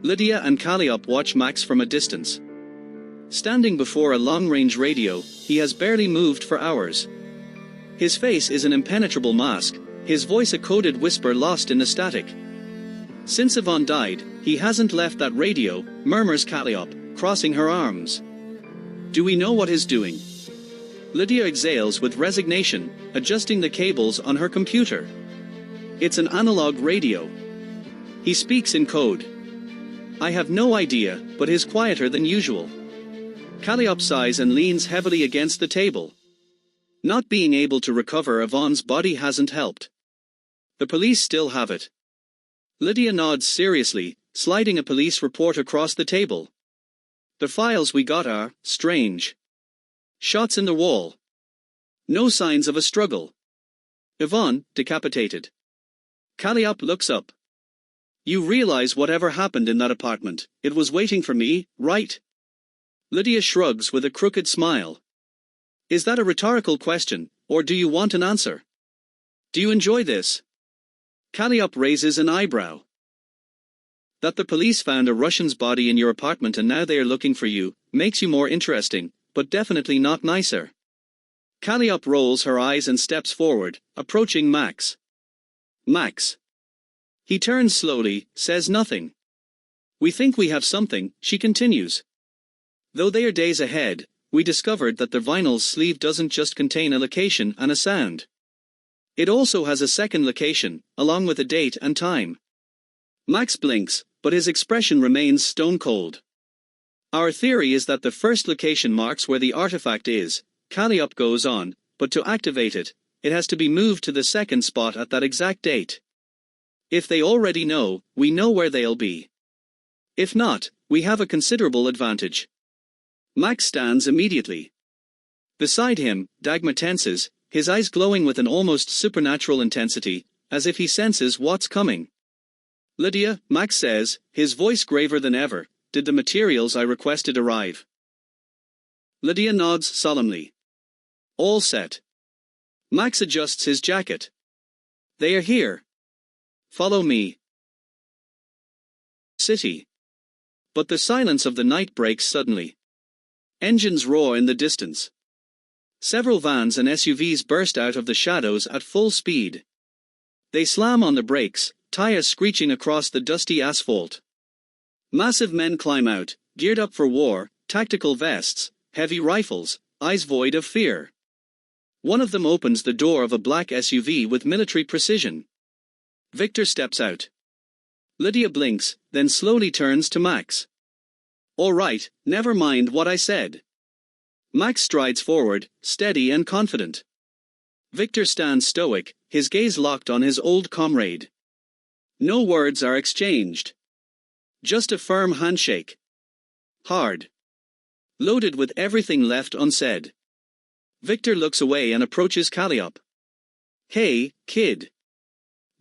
Lidia and Caliop watch Max from a distance. Standing before a long-range radio, he has barely moved for hours. His face is an impenetrable mask, his voice a coded whisper lost in the static. Since Iván died, he hasn't left that radio, murmurs Caliop, crossing her arms. Do we know what he's doing? Lidia exhales with resignation, adjusting the cables on her computer. It's an analog radio. He speaks in code. I have no idea, but he's quieter than usual. Caliop sighs and leans heavily against the table. Not being able to recover Iván's body hasn't helped. The police still have it. Lidia nods seriously, sliding a police report across the table. The files we got are strange. Shots in the wall. No signs of a struggle. Iván, decapitated. Caliop looks up. You realize whatever happened in that apartment, it was waiting for me, right? Lidia shrugs with a crooked smile. Is that a rhetorical question, or do you want an answer? Do you enjoy this? Caliop raises an eyebrow. That the police found a Russian's body in your apartment and now they are looking for you, makes you more interesting, but definitely not nicer. Caliop rolls her eyes and steps forward, approaching Max. Max. He turns slowly, says nothing. We think we have something, she continues. Though they are days ahead, we discovered that the vinyl's sleeve doesn't just contain a location and a sound. It also has a second location, along with a date and time. Max blinks, but his expression remains stone cold. Our theory is that the first location marks where the artifact is, Caliop goes on, but to activate it, it has to be moved to the second spot at that exact date. If they already know, we know where they'll be. If not, we have a considerable advantage. Max stands immediately. Beside him, Dagmar tenses, his eyes glowing with an almost supernatural intensity, as if he senses what's coming. Lidia, Max says, his voice graver than ever, did the materials I requested arrive? Lidia nods solemnly. All set. Max adjusts his jacket. They are here. Follow me. City. But the silence of the night breaks suddenly. Engines roar in the distance. Several vans and SUVs burst out of the shadows at full speed. They slam on the brakes, tires screeching across the dusty asphalt. Massive men climb out, geared up for war, tactical vests, heavy rifles, eyes void of fear. One of them opens the door of a black SUV with military precision. Viktor steps out. Lidia blinks, then slowly turns to Max. All right, never mind what I said. Max strides forward, steady and confident. Viktor stands stoic, his gaze locked on his old comrade. No words are exchanged. Just a firm handshake. Hard. Loaded with everything left unsaid. Viktor looks away and approaches Caliop. Hey, kid.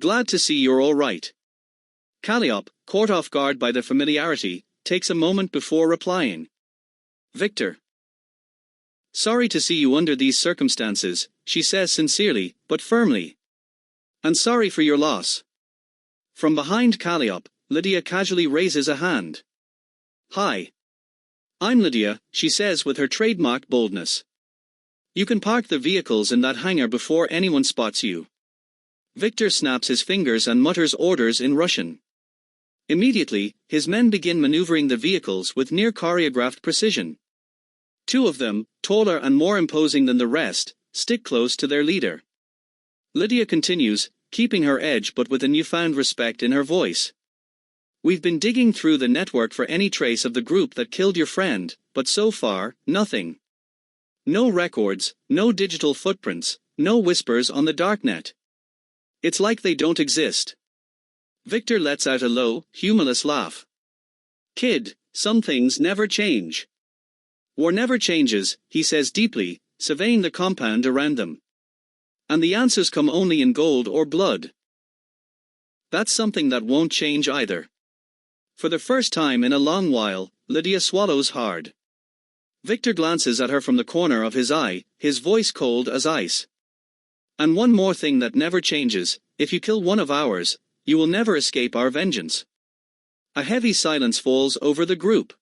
Glad to see you're all right. Caliop, caught off guard by the familiarity, takes a moment before replying. Viktor. Sorry to see you under these circumstances, she says sincerely, but firmly. And sorry for your loss. From behind Caliop, Lidia casually raises a hand. Hi. I'm Lidia, she says with her trademark boldness. You can park the vehicles in that hangar before anyone spots you. Viktor snaps his fingers and mutters orders in Russian. Immediately, his men begin maneuvering the vehicles with near-choreographed precision. Two of them, taller and more imposing than the rest, stick close to their leader. Lidia continues, keeping her edge but with a newfound respect in her voice. We've been digging through the network for any trace of the group that killed your friend, but so far, nothing. No records, no digital footprints, no whispers on the darknet. It's like they don't exist. Viktor lets out a low, humorless laugh. Kid, some things never change. War never changes, he says deeply, surveying the compound around them. And the answers come only in gold or blood. That's something that won't change either. For the first time in a long while, Lidia swallows hard. Viktor glances at her from the corner of his eye, his voice cold as ice. And one more thing that never changes, if you kill one of ours, you will never escape our vengeance. A heavy silence falls over the group.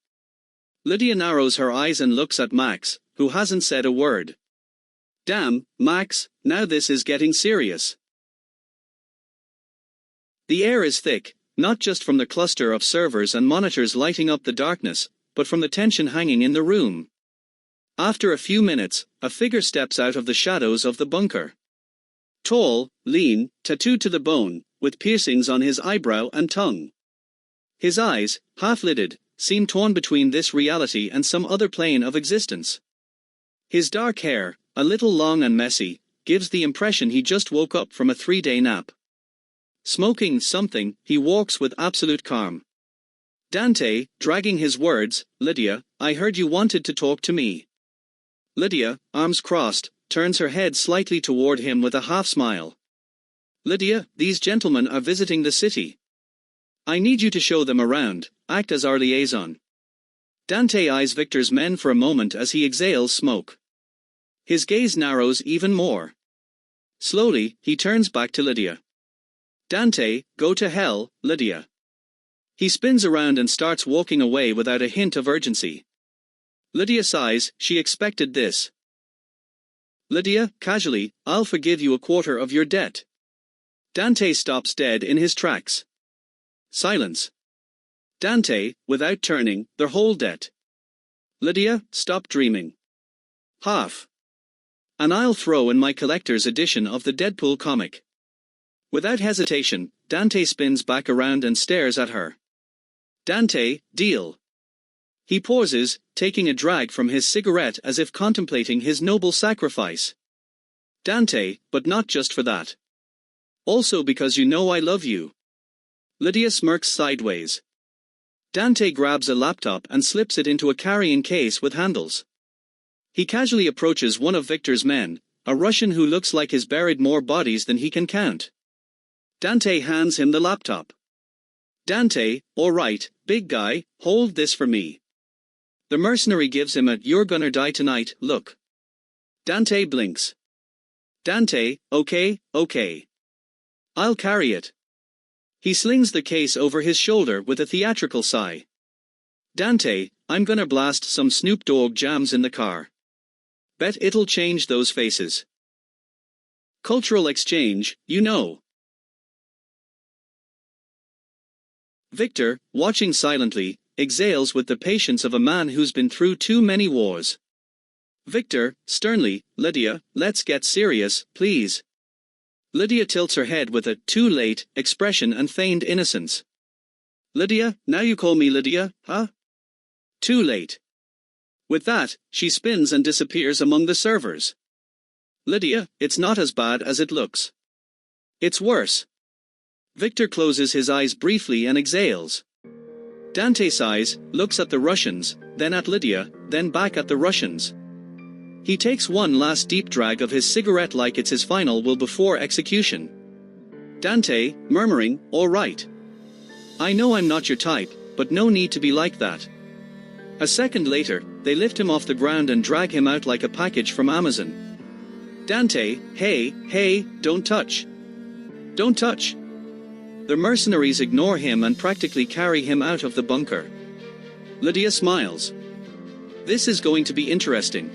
Lidia narrows her eyes and looks at Max, who hasn't said a word. Damn, Max, now this is getting serious. The air is thick, not just from the cluster of servers and monitors lighting up the darkness, but from the tension hanging in the room. After a few minutes, a figure steps out of the shadows of the bunker. Tall, lean, tattooed to the bone, with piercings on his eyebrow and tongue. His eyes, half-lidded, seem torn between this reality and some other plane of existence. His dark hair, a little long and messy, gives the impression he just woke up from a 3-day nap. Smoking something, he walks with absolute calm. Dante, dragging his words, Lidia, I heard you wanted to talk to me. Lidia, arms crossed, turns her head slightly toward him with a half-smile. Lidia, these gentlemen are visiting the city. I need you to show them around, act as our liaison. Dante eyes Viktor's men for a moment as he exhales smoke. His gaze narrows even more. Slowly, he turns back to Lidia. Dante, go to hell, Lidia. He spins around and starts walking away without a hint of urgency. Lidia sighs, she expected this. Lidia, casually, I'll forgive you a quarter of your debt. Dante stops dead in his tracks. Silence. Dante, without turning, their whole debt. Lidia, stop dreaming. Half. And I'll throw in my collector's edition of the Deadpool comic. Without hesitation, Dante spins back around and stares at her. Dante, deal. He pauses, taking a drag from his cigarette as if contemplating his noble sacrifice. Dante, but not just for that. Also because you know I love you. Lidia smirks sideways. Dante grabs a laptop and slips it into a carrying case with handles. He casually approaches one of Viktor's men, a Russian who looks like he's buried more bodies than he can count. Dante hands him the laptop. Dante, all right, big guy, hold this for me. The mercenary gives him a "you're gonna die tonight" look. Dante blinks. Dante, okay. I'll carry it. He slings the case over his shoulder with a theatrical sigh. Dante, I'm gonna blast some Snoop Dogg jams in the car. Bet it'll change those faces. Cultural exchange, you know. Viktor, watching silently, exhales with the patience of a man who's been through too many wars. Viktor, sternly, Lidia, let's get serious, please. Lidia tilts her head with a "too late" expression and feigned innocence. Lidia, now you call me Lidia, huh? Too late. With that, she spins and disappears among the servers. Lidia, it's not as bad as it looks. It's worse. Viktor closes his eyes briefly and exhales. Dante sighs, looks at the Russians, then at Lidia, then back at the Russians. He takes one last deep drag of his cigarette like it's his final will before execution. Dante, murmuring, all right. I know I'm not your type, but no need to be like that. A second later, they lift him off the ground and drag him out like a package from Amazon. Dante, hey, don't touch. Don't touch. The mercenaries ignore him and practically carry him out of the bunker. Lidia smiles. This is going to be interesting.